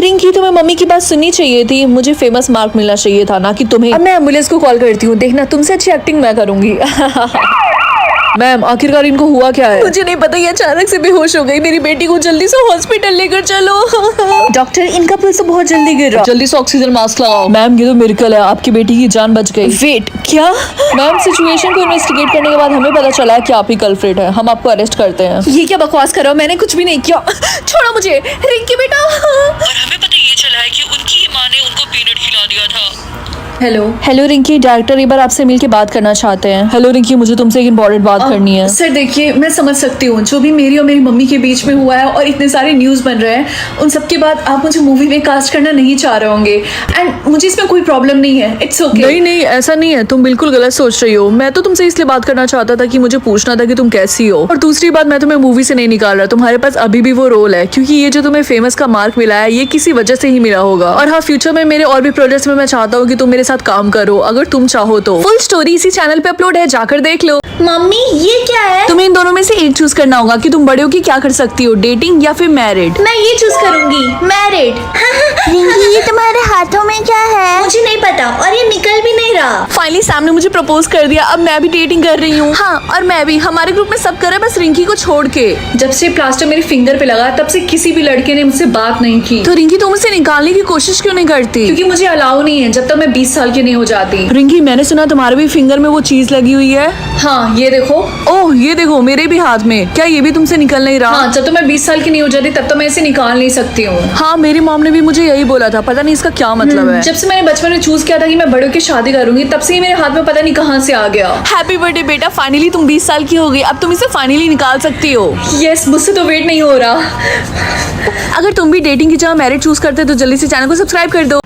रिंकी तुम्हें मम्मी की बात सुननी चाहिए थी, मुझे फेमस मार्क मिलना चाहिए था, ना कि तुम्हें। अब मैं एम्बुलेंस को कॉल करती हूँ, देखना तुमसे अच्छी एक्टिंग मैं करूंगी। मैम आखिरकार इनको हुआ क्या है? मुझे नहीं पता, ये अचानक से बेहोश हो गई। मेरी बेटी को जल्दी से हॉस्पिटल लेकर चलो। डॉक्टर इनका पल्स तो बहुत जल्दी गिर रहा। जल्दी से ऑक्सीजन मास्क लगाओ। मैम ये तो मिरेकल है, आपकी बेटी की जान बच गई। वेट क्या? मैम सिचुएशन को इन्वेस्टिगेट करने के बाद हमें पता चला है कि आप ही कल्प्रिट है। हम आपको अरेस्ट करते हैं। ये क्या बकवास कर रहे हो? मैंने कुछ भी नहीं किया। छोड़ो मुझे। रिंकी बेटा। और हमें पता ये चला है कि उनकी माँ ने उनको पीनट खिला दिया था। हेलो रिंकी, डायरेक्टर एक बार आपसे मिलके बात करना चाहते हैं। हेलो रिंकी, मुझे तुमसे एक इम्पोर्टेंट बात करनी है। सर देखिए, मैं समझ सकती हूँ जो भी मेरी और मेरी मम्मी के बीच में हुआ है और इतने सारे न्यूज़ बन रहे हैं, उन सब के बाद आप मुझे मूवी में कास्ट करना नहीं चाह रहे होंगे एंड मुझे इसमें कोई प्रॉब्लम नहीं है। It's okay. नहीं ऐसा नहीं है, तुम बिल्कुल गलत सोच रही हो। मैं तो तुमसे इसलिए बात करना चाहता था कि मुझे पूछना था कि तुम कैसी हो। और दूसरी बात, मैं तुम्हें मूवी से नहीं निकाल रहा, तुम्हारे पास अभी भी वो रोल है, क्योंकि ये जो तुम्हें फेमस का मार्क मिला है ये किसी वजह से ही मिला होगा। और हाँ, फ्यूचर में मेरे और भी प्रोजेक्ट्स में मैं चाहता हूँ कि तुम मेरे साथ काम करो, अगर तुम चाहो तो। फुल स्टोरी इसी चैनल पे अपलोड है, जाकर देख लो। मम्मी ये क्या है? तुम्हें इन दोनों में से एक चूज करना होगा कि तुम बड़े हो के क्या कर सकती हो, डेटिंग या फिर मैरिड। मैं ये चूज करूंगी, मैरिड। रिंकी ये तुम्हारे हाथों में क्या है? मुझे नहीं पता और ये निकल भी नहीं रहा। फाइनली सैम ने मुझे प्रपोज कर दिया, अब मैं भी डेटिंग कर रही हूँ। हाँ, और मैं भी। हमारे ग्रुप में सब कर रहे हैं, बस रिंकी को छोड़ के। जब से प्लास्टर मेरे फिंगर पे लगा तब से किसी भी लड़के ने मुझसे बात नहीं की। तो रिंकी तुम उसे निकालने की कोशिश क्यों नहीं करती? क्योंकि मुझे अलाउ नहीं है जब तक मैं 20 साल की नहीं हो जाती। रिंकी मैंने सुना तुम्हारे भी फिंगर में वो चीज लगी हुई है। हाँ ये देखो। ओह ये देखो, मेरे भी हाथ में। क्या ये भी तुमसे निकल नहीं रहा? हाँ, जब तक मैं 20 साल की नहीं हो जाती तब तक मैं इसे निकाल नहीं सकती हूँ। हाँ, मेरी मॉम ने भी मुझे यही बोला था, पता नहीं इसका क्या मतलब है। जब से मैंने बचपन में चूज किया था कि मैं बड़े होकर शादी करूंगी, तब से ही मेरे हाथ में पता नहीं कहाँ से आ गया। हैप्पी बर्थडे बेटा, फाइनली तुम 20 साल की हो गई, अब तुम इसे फाइनली निकाल सकती हो। यस, मुझसे तो वेट नहीं हो रहा। अगर तुम भी डेटिंग की जगह मैरिज चूज करते तो जल्दी से चैनल को सब्सक्राइब कर दो।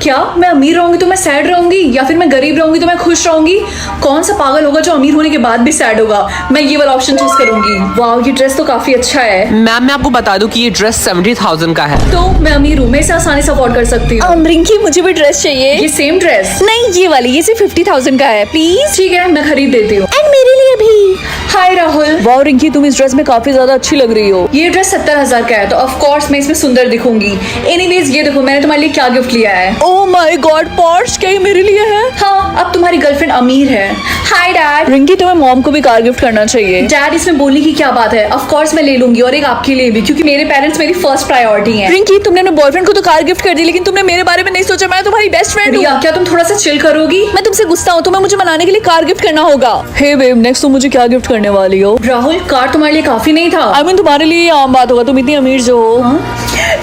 क्या मैं अमीर रहूंगी तो मैं सैड रहूंगी, या फिर मैं गरीब रहूंगी तो मैं खुश रहूंगी? कौन सा पागल होगा जो अमीर होने के बाद भी सैड होगा? मैं ये वाला ऑप्शन चूज करूंगी। वाह, ये ड्रेस तो काफी अच्छा है। मैम मैं आपको बता दूं कि ये ड्रेस 70,000 का है। तो मैं अमीर हूँ, मैं इसे आसानी से अफोर्ड कर सकती हूँ। रिंकी मुझे भी ड्रेस चाहिए। ये सेम ड्रेस? नहीं, ये वाली, ये सिर्फ 50,000 का है, प्लीज। ठीक है, मैं खरीद देती हूँ। एंड मेरे लिए भी। हाय राहुल। वाह रिंकी, तुम इस ड्रेस में काफी ज्यादा अच्छी लग रही हो। ये ड्रेस 70,000 का है, तो ऑफ कोर्स मैं इसमें सुंदर दिखूंगी। एनीवेज ये देखो, मैंने तुम्हारे लिए क्या गिफ्ट लिया है। ओह माय गॉड, पॉर्श, क्या ये मेरे लिए है? हाँ, अब तुम्हारी गर्लफ्रेंड अमीर है। Hi dad. रिंकी तुम्हें मॉम को भी कार गिफ्ट करना चाहिए। डैड इसमें बोलने की क्या बात है, ऑफ कोर्स मैं ले लूंगी, और एक आपके लिए भी, क्योंकि मेरे पेरेंट्स मेरी फर्स्ट प्रायोरिटी हैं। रिंकी तुमने अपने बॉयफ्रेंड को तो कार गिफ्ट कर दी, लेकिन तुमने मेरे बारे में नहीं सोचा। मैं तुम्हारी बेस्ट फ्रेंड हूँ। क्या तुम थोड़ा सा चिल करोगी? मैं तुमसे गुस्सा हूँ, तुम्हें मुझे मनाने के लिए कार गिफ्ट करना होगा। हे बेब, नेक्स्ट तुम मुझे क्या गिफ्ट करने वाली हो? राहुल, कार तुम्हारे लिए काफी नहीं था? आई मीन तुम्हारे लिए ये आम बात होगा, तुम इतनी अमीर जो हो।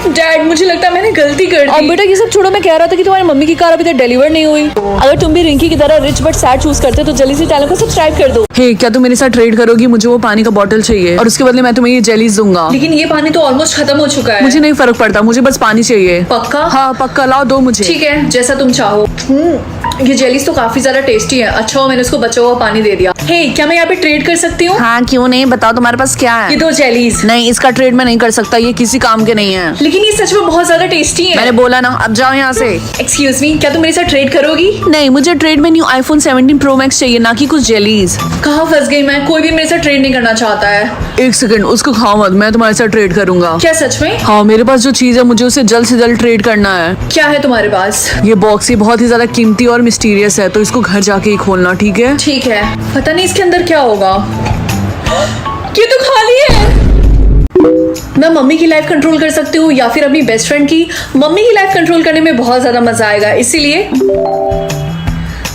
डैड मुझे लगता है मैंने गलती कर अब दी। बेटा ये सब छोड़ो, मैं कह रहा था कि तुम्हारी मम्मी की कार अभी तक डिलीवर नहीं हुई। अगर तुम भी रिंकी की तरह रिच बट सैड चूज करते तो जल्दी से चैनल को सब्सक्राइब कर दो। हे, क्या तुम मेरे साथ ट्रेड करोगी? मुझे वो पानी का बोतल चाहिए और उसके बदले मैं तुम्हें ये जेलीज दूंगा। लेकिन ये पानी तो ऑलमोस्ट खत्म हो चुका है। मुझे नहीं फर्क पड़ता, मुझे बस पानी चाहिए। पक्का? हाँ पक्का, लाओ दो मुझे। ठीक है, जैसा तुम चाहो। ये जेलीज तो काफी ज्यादा टेस्टी है। अच्छा हो मैंने उसको बचा हुआ पानी दे दिया। हे, क्या मैं यहाँ पे ट्रेड कर सकती हूँ? हाँ क्यों नहीं, बताओ तुम्हारे पास क्या है? ये दो जेलीज। नहीं, इसका ट्रेड मैं नहीं कर सकता, ये किसी काम के नहीं है। लेकिन ये सच में बहुत ज्यादा टेस्टी है। मैंने बोला ना, अब जाओ यहाँ से। एक्सक्यूज मी, क्या तुम मेरे साथ ट्रेड करोगी? नहीं, मुझे ट्रेड में न्यू iPhone 17 Pro Max चाहिए, ना कि कुछ जेलीज। कहाँ फंस गई मैं? कोई भी मेरे साथ ट्रेड नहीं करना चाहता है। एक सेकंड, उसको खाओ मत, मैं तुम्हारे साथ ट्रेड करूंगा। क्या सच में? हाँ, मेरे पास जो चीज है मुझे उसे जल्द से जल्द ट्रेड करना है। क्या है तुम्हारे पास? ये बॉक्स ही बहुत ही ज्यादा कीमती और मिस्टीरियस है, तो इसको घर जाके ही खोलना, ठीक है? ठीक है, पता नहीं इसके अंदर क्या होगा। ये तो खाली है। मैं मम्मी की लाइफ कंट्रोल कर सकती हूँ या फिर अपनी बेस्ट फ्रेंड की। मम्मी की लाइफ कंट्रोल करने में बहुत ज्यादा मजा आएगा, इसीलिए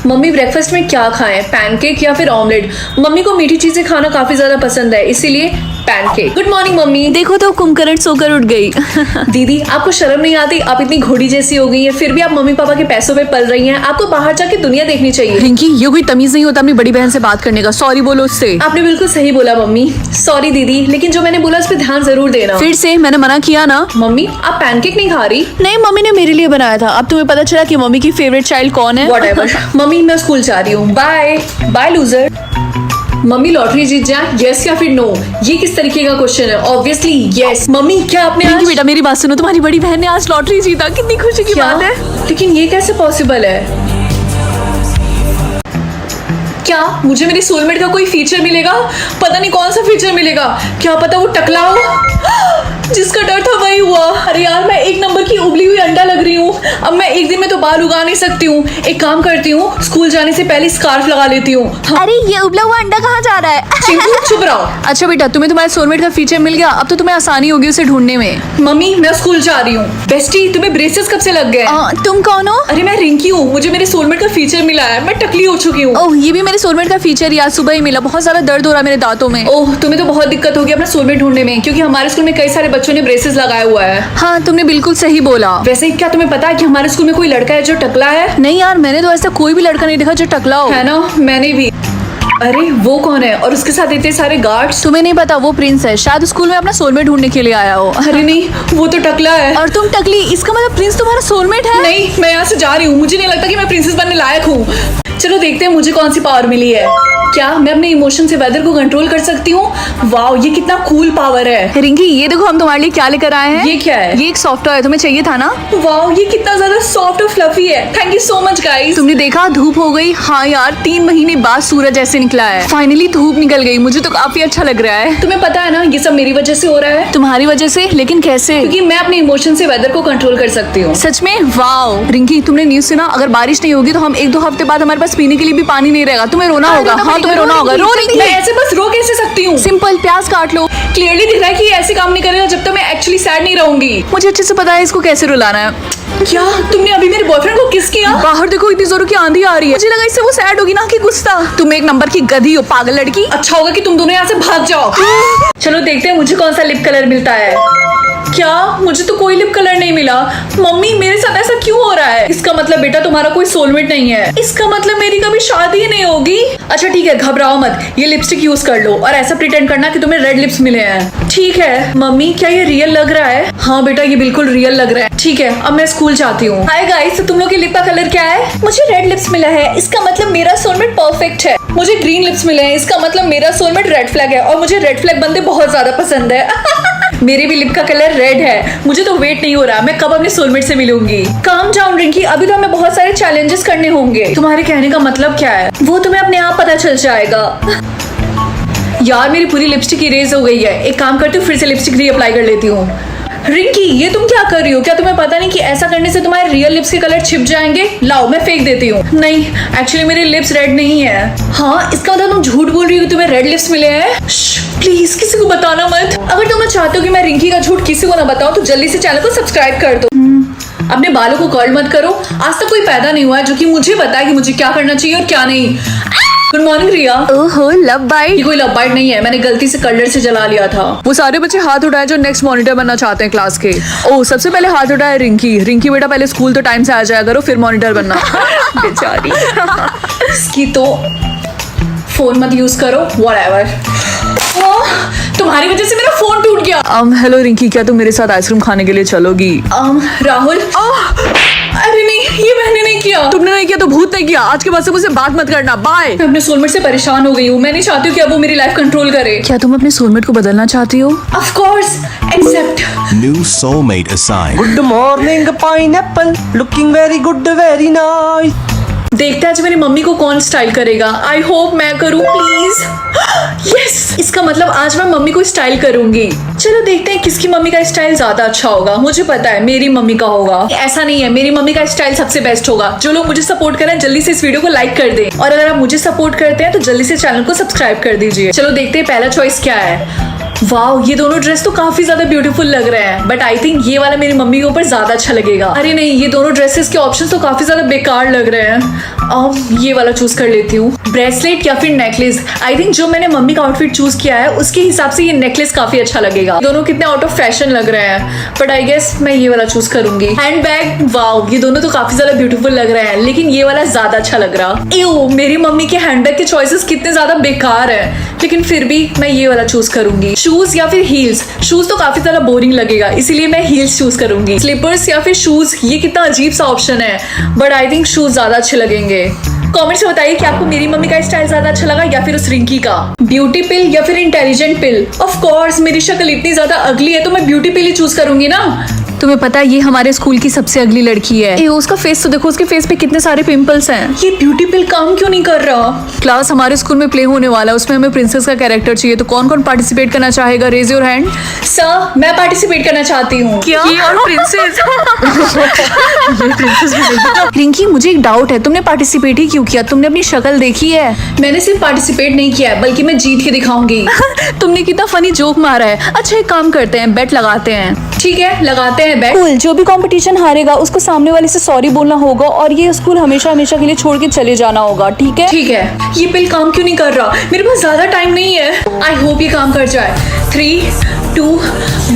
मम्मी ब्रेकफास्ट में क्या खाएं, पैनकेक या फिर ऑमलेट? मम्मी को मीठी चीजें खाना काफी ज्यादा पसंद है, इसीलिए पैनकेक। Good morning mummy. देखो तो कुंभकर्ण सोकर उठ गई। दीदी आपको शर्म नहीं आती? आप इतनी घोड़ी जैसी हो गई है, फिर भी आप मम्मी पापा के पैसों पे पल रही हैं। आपको बाहर जाके दुनिया देखनी चाहिए। रिंकी, ये कोई तमीज नहीं होता अपनी बड़ी बहन से बात करने का। सॉरी बोलो उससे। आपने बिल्कुल सही बोला मम्मी। सॉरी दीदी, लेकिन जो मैंने बोला उस पर ध्यान जरूर देना। फिर से मैंने मना किया ना। मम्मी आप पैनकेक नहीं खा रही? नहीं, मम्मी ने मेरे लिए बनाया था। अब तुम्हें पता चला कि मम्मी की फेवरेट चाइल्ड कौन है? Whatever। मम्मी मैं स्कूल जा रही हूँ, bye bye loser. Mummy lottery जीत जाए, यस या फिर नो? ये किस तरीके का क्वेश्चन है? Obviously yes. मम्मी क्या आपने रिंकी आज... बेटा मेरी बात सुनो, तुम्हारी बड़ी बहन ने आज लॉटरी जीता, कितनी खुशी की क्या? बात है। लेकिन ये कैसे पॉसिबल है? क्या मुझे मेरी सोलमेट का कोई फीचर मिलेगा? पता नहीं कौन सा फीचर मिलेगा। क्या पता वो टकला हो। जिसका डर था वही हुआ। अरे यार, मैं एक नंबर की उबली हुई अंडा लग रही हूँ। अब मैं एक दिन में तो बाल उगा नहीं सकती हूँ। एक काम करती हूँ, स्कूल जाने से पहले स्कार्फ लगा लेती हूँ। हाँ। अरे ये उबला हुआ अंडा कहाँ जा रहा है? चिंकू चुप रहो। अच्छा बेटा, तुम्हें तुम्हारे सोलमेट का फीचर मिल गया, अब तो तुम्हें आसानी होगी उसे ढूंढने में। मम्मी मैं स्कूल जा रही हूँ। बेस्टी तुम्हें ब्रेसेस कब से लग गए? तुम कौन हो? अरे मैं रिंकी हूँ। मुझे मेरे सोलमेट का फीचर मिला है। मैं टकली हो चुकी हूँ। ओह, ये भी मेरे सोलमेट का फीचर यार सुबह ही मिला। बहुत ज्यादा दर्द हो रहा है मेरे दांतों में। ओह, तुम्हें तो बहुत दिक्कत होगी अपना सोलमेट ढूंढने में, क्योंकि हमारे स्कूल में कई सारे बच्चों ने ब्रेसेस लगाया हुआ है। हाँ, तुमने बिल्कुल सही बोला। वैसे क्या तुम्हें पता है कि हमारे स्कूल में कोई लड़का है जो टकला है? नहीं यार, मैंने तो ऐसा कोई भी लड़का नहीं देखा जो टकला हो। है ना, मैंने भी। अरे वो कौन है और उसके साथ इतने सारे गार्ड्स? तुम्हें नहीं पता, वो प्रिंस है। शायद स्कूल में अपना सोलमेट ढूंढने के लिए आया हो। अरे नहीं, वो तो टकला है। और तुम टकली, इसका मतलब प्रिंस तुम्हारा सोलमेट है? नहीं, मैं यहाँ से जा रही हूँ। मुझे नहीं लगता कि मैं प्रिंसेस बनने लायक हूँ। चलो देखते हैं मुझे कौन सी पावर मिली है। क्या मैं अपने इमोशन से वेदर को कंट्रोल कर सकती हूँ? वाओ, ये कितना कूल पावर है। रिंकी, ये देखो हम तुम्हारे लिए क्या लेकर आए हैं। ये क्या है? ये एक सॉफ्टवेयर है, तुम्हें चाहिए था ना? वाओ, ये कितना ज्यादा सॉफ्ट और फ्लफी है। Thank you so much guys. तुमने देखा धूप हो गई। हाँ यार, 3 महीने बाद सूरज ऐसे निकला है। फाइनली धूप निकल गई। मुझे तो काफी अच्छा लग रहा है। तुम्हें पता है ना, ये सब मेरी वजह से हो रहा है। तुम्हारी वजह से? लेकिन कैसे? क्योंकि मैं अपने इमोशन से वेदर को कंट्रोल कर सकती हूँ। सच में? वाओ रिंकी, तुमने न्यूज़ सुना? अगर बारिश नहीं होगी तो हम 1-2 हफ्ते बाद हमारे पास पीने के लिए भी पानी नहीं रहेगा। तुम्हें रोना होगा। हाँ, तुम्हें रोना होगा। रो रही मैं ऐसे बस रो कैसे सकती हूँ? सिंपल, प्याज काट लो। क्लियरली दिख रहा है कि ये ऐसे काम नहीं करेगा जब तक मैं एक्चुअली सैड नहीं रहूंगी। मुझे अच्छे से पता है इसको कैसे रुलाना है। क्या तुमने अभी मेरे बॉयफ्रेंड को किस किया? बाहर देखो, इतनी जोरों की आंधी आ रही है। मुझे लगा इससे वो सैड होगी ना कि गुस्सा। तुम एक नंबर की गधी हो, पागल लड़की। अच्छा होगा कि तुम दोनों यहाँ से भाग जाओ। चलो देखते हैं मुझे कौन सा लिप कलर मिलता है। क्या मुझे तो कोई लिप कलर नहीं मिला। मम्मी मेरे साथ ऐसा क्यों हो रहा है? इसका मतलब बेटा तुम्हारा कोई सोलमेट नहीं है। इसका मतलब मेरी कभी शादी ही नहीं होगी। अच्छा ठीक है, घबराओ मत। ये लिपस्टिक यूज कर लो और ऐसा प्रिटेंड करना कि तुम्हें रेड लिप्स मिले हैं। ठीक है मम्मी, क्या ये रियल लग रहा है? हाँ बेटा, ये बिल्कुल रियल लग रहा है। ठीक है, अब मैं स्कूल जाती हूँ। हाय गाइस, तो तुम लोग के लिप का कलर क्या है? मुझे रेड लिप्स मिला है, इसका मतलब मेरा सोलमेट परफेक्ट है। मुझे ग्रीन लिप्स मिले हैं, इसका मतलब मेरा सोलमेट रेड फ्लैग है और मुझे रेड फ्लैग बंदे बहुत ज्यादा पसंद है। मेरे भी लिप का कलर रेड है। मुझे तो वेट नहीं हो रहा, मैं कब अपने सोलमेट से मिलूंगी। काम डाउन रिंकी, अभी तो हमें बहुत सारे चैलेंजेस करने होंगे। तुम्हारे कहने का मतलब क्या है? वो तुम्हें अपने आप पता चल जाएगा। यार मेरी पूरी लिपस्टिक इरेज हो गई है। एक काम करती हूँ, फिर से लिपस्टिक रीअप्लाई कर लेती हूँ। रिंकी, ये तुम क्या कर रही हो? क्या तुम्हें पता नहीं कि ऐसा करने से तुम्हारे रियल लिप्स के कलर छिप जाएंगे? लाओ मैं फेंक देती हूँ। नहीं, एक्चुअली मेरे लिप्स रेड नहीं है। हाँ, इसका मतलब तुम झूठ बोल रही हो, तुम्हें रेड लिप्स मिले हैं। प्लीज किसी को बताना मत। अगर तुम चाहते हो कि मैं रिंकी का झूठ किसी को ना बताऊं तो जल्दी से चैनल को सब्सक्राइब कर दो। अपने बालों को कर्ल मत करो। आज तक कोई पैदा नहीं हुआ है जो कि मुझे बताए कि मुझे क्या करना चाहिए और क्या नहीं। गुड मॉर्निंग रिया। ओहो, लव बाइट। ये कोई लव बाइट नहीं है, मैंने गलती से कलर से जला लिया था। वो सारे बच्चे हाथ उठाए जो नेक्स्ट मॉनिटर बनना चाहते हैं क्लास के। ओह, सबसे पहले हाथ उठाया रिंकी। रिंकी बेटा, पहले स्कूल तो टाइम से आ जाया करो, फिर मॉनिटर बनना। बेचारी। इसकी तो फोन मत यूज करो, व्हाटएवर। तुम्हारी वजह से मेरा फोन टूट गया। हेलो रिंकी, क्या तुम मेरे साथ आइसक्रीम खाने के लिए चलोगी? राहुल। अरे नहीं, ये मैंने नहीं किया। तुमने नहीं किया तो भूत ने किया। आज के बाद से मुझसे बात मत करना। बाय। मैं अपने सोलमेट से परेशान हो गई हूँ। मैं नहीं चाहती हूँ कि अब वो मेरी लाइफ कंट्रोल करे। क्या तुम अपने सोलमेट को बदलना चाहती हो? Of course, except New soulmate assigned. Good morning, pineapple. Looking very good, very nice. देखते हैं आज मेरी मम्मी को कौन स्टाइल करेगा। आई होप मैं करूँ, प्लीज। यस, इसका मतलब आज मैं मम्मी को स्टाइल करूंगी। चलो देखते हैं किसकी मम्मी का स्टाइल ज्यादा अच्छा होगा। मुझे पता है मेरी मम्मी का होगा। ऐसा नहीं है, मेरी मम्मी का स्टाइल सबसे बेस्ट होगा। जो लोग मुझे सपोर्ट कर रहे हैं जल्दी से इस वीडियो को लाइक कर दें, और अगर आप मुझे सपोर्ट करते हैं तो जल्दी से चैनल को सब्सक्राइब कर दीजिए। चलो देखते हैं पहला चॉइस क्या है। वाओ, ये दोनों ड्रेस तो काफी ज्यादा ब्यूटीफुल लग रहे हैं, बट आई थिंक ये वाला मेरी मम्मी के ऊपर ज्यादा अच्छा लगेगा। अरे नहीं, ये दोनों ड्रेसेस के ऑप्शंस तो काफी ज्यादा बेकार लग रहे हैं। ये वाला चूज कर लेती हूँ। ब्रेसलेट या फिर नेकलेस। आई थिंक जो मैंने मम्मी का आउटफिट चूज किया है उसके हिसाब से ये नेकलेस काफी अच्छा लगेगा। दोनों कितने आउट ऑफ फैशन लग रहे हैं, बट आई गेस मैं ये वाला चूज करूंगी। हैंड बैग, वाओ, ये दोनों तो काफी ज्यादा ब्यूटीफुल लग रहे हैं, लेकिन ये वाला ज्यादा अच्छा लग रहा। एओ, मेरी मम्मी के हैंड बैग के चॉइसेस कितने ज्यादा बेकार है, लेकिन फिर भी मैं ये वाला चूज करूंगी। शूज या फिर हील्स। शूज तो काफी ज्यादा बोरिंग लगेगा, इसीलिए मैं हील्स चूज करूंगी। स्लीपर्स या फिर शूज, ये कितना अजीब सा ऑप्शन है, बट आई थिंक शूज ज्यादा अच्छे लगेंगे। कमेंट्स में बताइए कि आपको मेरी मम्मी का स्टाइल ज्यादा अच्छा लगा या फिर उस रिंकी का। ब्यूटी पिल या फिर इंटेलिजेंट पिल। ऑफ कोर्स मेरी शक्ल इतनी ज्यादा अगली है तो मैं ब्यूटी पिल ही चूज करूंगी ना। तुम्हें पता है ये हमारे स्कूल की सबसे अगली लड़की है। ए, उसका फेस तो देखो, उसके फेस पे कितने सारे पिंपल्स हैं। ये ब्यूटी पिल काम क्यों नहीं कर रहा? क्लास हमारे स्कूल में प्ले होने वाला है, उसमें हमें प्रिंसेस का कैरेक्टर चाहिए। तो कौन कौन पार्टिसिपेट करना चाहेगा? Raise your hand. सर, मैं पार्टिसिपेट करना चाहती हूँ। क्या? ये और प्रिंसेस रिंकी, मुझे एक डाउट है, तुमने पार्टिसिपेट ही क्यों किया? तुमने अपनी शक्ल देखी है? मैंने सिर्फ पार्टिसिपेट नहीं किया है, बल्कि मैं जीत के दिखाऊंगी। तुमने कितना फनी जोक मारा है। अच्छा, एक काम करते हैं, बेट लगाते हैं। ठीक है, लगाते हैं बेट। कूल, जो भी कंपटीशन हारेगा उसको सामने वाले से सॉरी बोलना होगा और ये स्कूल हमेशा हमेशा के लिए छोड़ के चले जाना होगा, ठीक है? ठीक है। ये पिल काम क्यों नहीं कर रहा? मेरे पास ज्यादा टाइम नहीं है। आई होप ये काम कर जाए। 3, 2,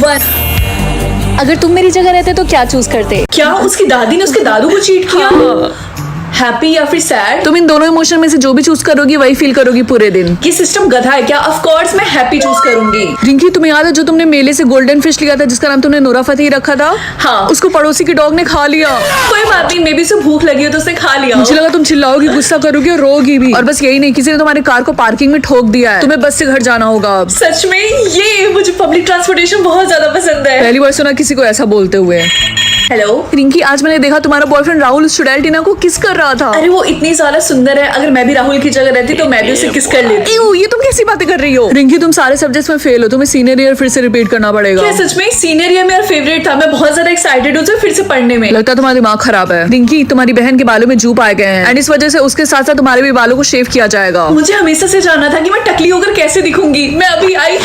1। अगर तुम मेरी जगह रहते तो क्या चूज करते? क्या उसकी दादी ने उसके दादू को चीट किया? हैप्पी या फिर सैड? तुम इन दोनों इमोशन में से जो भी चूज करोगी वही फील करोगी पूरे दिन। ये सिस्टम गधा है क्या? ऑफ कोर्स मैं हैप्पी चूज करूंगी। रिंकी, तुम्हें याद है जो तुमने मेले से गोल्डन फिश लिया था जिसका नाम तुमने नोरा फतेही रखा था? हाँ। उसको पड़ोसी की डॉग ने खा लिया। कोई बात नहीं, मे बी उसे भूख लगी हो तो उसने खा लिया। मुझे लगा तुम चिल्लाओगी, गुस्सा करोगी और रोगी भी। और बस यही नहीं, किसी ने तुम्हारी कार को पार्किंग में ठोक दिया है। तुम्हें बस से घर जाना होगा अब। सच में? ये मुझे पब्लिक ट्रांसपोर्टेशन बहुत ज्यादा पसंद है। पहली बार सुना किसी को ऐसा बोलते हुए। हेलो रिंकी, आज मैंने देखा तुम्हारा बॉयफ्रेंड राहुल चुड़ैल टीना को किस कर रहा था। अरे वो इतनी ज्यादा सुंदर है, अगर मैं भी राहुल की जगह रहती तो मैं भी उसे किस कर लेती। एऊ, ये तुम कैसी बातें कर रही हो? रिंकी, तुम सारे सब्जेक्ट्स में फेल हो, तुम्हें सीनियर ईयर फिर से रिपीट करना पड़ेगा। क्या सच में? सीनियर ईयर मेरा फेवरेट था, मैं बहुत ज्यादा एक्साइटेड हूँ फिर से पढ़ने में। लगता है तुम्हारा दिमाग खराब है। रिंकी, तुम्हारी बहन के बालों में जूप आ गए हैं एंड इस वजह से उसके साथ साथ तुम्हारे भी बालों को शेव किया जाएगा। मुझे हमेशा से जानना था कि मैं टकली होकर कैसे दिखूंगी। मैं अभी आई।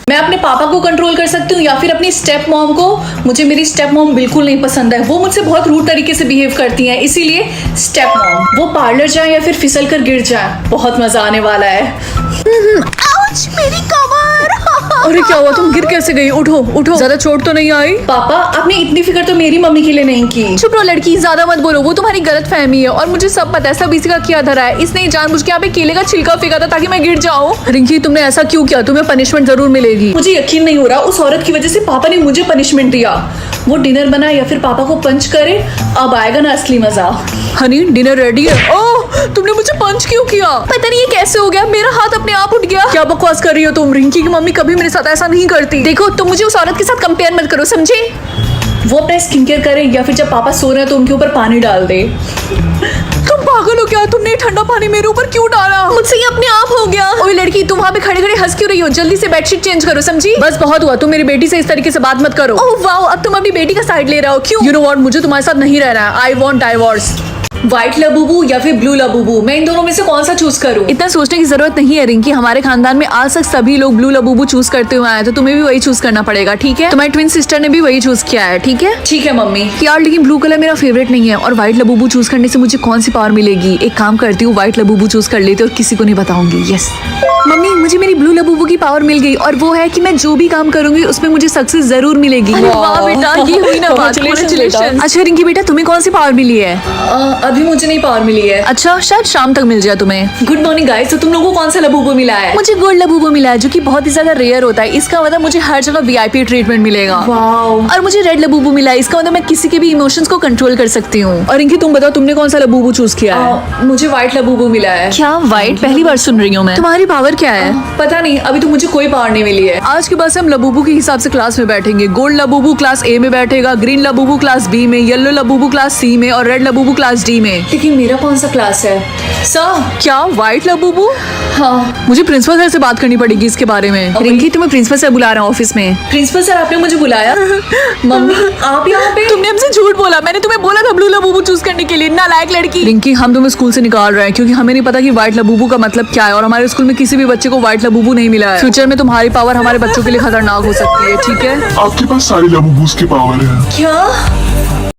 मैं अपने पापा को कंट्रोल कर सकती हूँ या फिर अपनी स्टेप मॉम को। मुझे मेरी स्टेप मॉम बिल्कुल नहीं पसंद है, वो मुझसे बहुत रूड तरीके से बिहेव करती हैं, इसीलिए स्टेप मॉम। वो पार्लर जाए या फिर फिसल कर गिर जाए, बहुत मजा आने वाला है। आउच, मेरी कमर। अरे क्या हुआ? तुम गिर कैसे गई? उठो उठो, ज्यादा चोट तो नहीं आई? पापा, आपने इतनी फिक्र तो मेरी मम्मी के लिए नहीं की। चुप रहो लड़की, ज्यादा मत बोलो, वो तुम्हारी गलत फहमी है और मुझे सब पता है, सब इसी का किया धरा है। इसने जानबूझ के यहाँ पे केले का छिलका फेंका था ताकि मैं गिर जाऊँ। रिंकी, तुमने ऐसा क्यों किया? तुम्हें पनिशमेंट जरूर मिलेगी। मुझे यकीन नहीं हो रहा, उस औरत की वजह से पापा ने मुझे पनिशमेंट दिया। वो डिनर बना या फिर पापा को पंच करे, अब आएगा ना असली मजा। हनी, डिनर रेडी है। ओह, तुमने मुझे पंच क्यों किया? पता नहीं ये कैसे हो गया, मेरा हाथ अपने आप उठ गया। क्या बकवास कर रही हो तुम? रिंकी की मम्मी कभी मेरे साथ ऐसा नहीं करती। देखो, तुम मुझे उस औरत के साथ कंपेयर मत करो, समझे? वो अपना स्किन केयर करे या फिर जब पापा सो रहे हैं तो उनके ऊपर पानी डाल दे। तुम पागल हो क्या? तुमने ठंडा पानी मेरे ऊपर क्यों डाला? मुझसे ये अपने आप हो गया। ओए लड़की, तुम वहाँ पे खड़े खड़े हंस क्यों रही हो? जल्दी से बेडशीट चेंज करो, समझी? बस बहुत हुआ, तुम मेरी बेटी से इस तरीके से बात मत करो। ओह वाओ, अब तुम अपनी बेटी का साइड ले रहे हो, क्यों? यू नो व्हाट, मुझे तुम्हारे साथ नहीं रहना है। I want divorce. White Labubu या फिर ब्लू लबूबू, मैं इन दोनों में से कौन सा चूज करूं? इतना सोचने की जरूरत नहीं है रिंकी, हमारे खानदान में आज तक सभी लोग ब्लू लबूबू चूज करते हुए आए, तो तुम्हें भी वही चूज करना पड़ेगा, ठीक है? तुम्हारी ट्विन सिस्टर ने भी वही चूज किया है, ठीक है? ठीक है मम्मी। यार लेकिन ब्लू कलर मेरा फेवरेट नहीं है और व्हाइट लबूबू चूज करने से मुझे कौन सी पावर मिलेगी? एक काम करती हूँ, व्हाइट लबूबू चूज कर लेती हूँ और किसी को नहीं बताऊंगी। यस मम्मी, मुझे मेरी ब्लू लबूबू की पावर मिल गई और वो है कि मैं जो भी काम करूंगी उसमें मुझे सक्सेस जरूर मिलेगी। अरे वाह बेटा, ये हुई ना बात। Congratulations। अच्छा रिंकी बेटा, तुम्हें कौन सी पावर मिली है? अभी मुझे नहीं पावर मिली है। अच्छा, शायद शाम तक मिल जाए तुम्हें। गुड मॉर्निंग गाइस, तो तुम लोगों को कौन सा लबूबू मिला है? मुझे गोल्ड लबूबू मिला है जो कि बहुत ही ज्यादा रेयर होता है, इसका मतलब मुझे हर जगह वीआईपी ट्रीटमेंट मिलेगा। वाओ। और मुझे रेड लबूबू मिला है, इसका मतलब मैं किसी के भी इमोशंस को कंट्रोल कर सकती हूँ। और इनकी तुम बताओ, तुमने कौन सा लबूबू चूज किया है? मुझे व्हाइट लबूबू मिला है। क्या व्हाइट? पहली बार सुन रही हूँ मैं। तुम्हारी पावर क्या है? पता नहीं, अभी तो मुझे कोई पावर नहीं मिली है। आज के बाद से हम लबूबू के हिसाब से क्लास में बैठेंगे। गोल्ड लबूबू क्लास ए में बैठेगा, ग्रीन लबूबू क्लास बी में, येलो लबूबू क्लास सी में और रेड लबूबू क्लास डी में। लेकिन मेरा कौन सा क्लास है? सर। क्या व्हाइट लबूबू? हाँ। मुझे प्रिंसिपल सर से बात करनी पड़ेगी इसके बारे में। रिंकी, तुम्हें प्रिंसिपल सर बुला रहे हैं ऑफिस में। प्रिंसिपल सर, आपने मुझे बुलाया? मम्मी, आप यहाँ पे? तुमने हमसे झूठ बोला, मैंने तुम्हें बोला था ब्लू लबूबू चूज करने के लिए, नालायक लड़की। रिंकी, हम तुम्हें स्कूल से निकाल रहे हैं क्योंकि हमें नहीं पता कि व्हाइट लबूबू का मतलब क्या है और हमारे स्कूल में किसी भी बच्चे को व्हाइट लबूबू नहीं मिला है। फ्यूचर में तुम्हारी पावर हमारे बच्चों के लिए खतरनाक हो सकती है, ठीक है? आपके पास सारे लबूबूस की पावर है। क्या?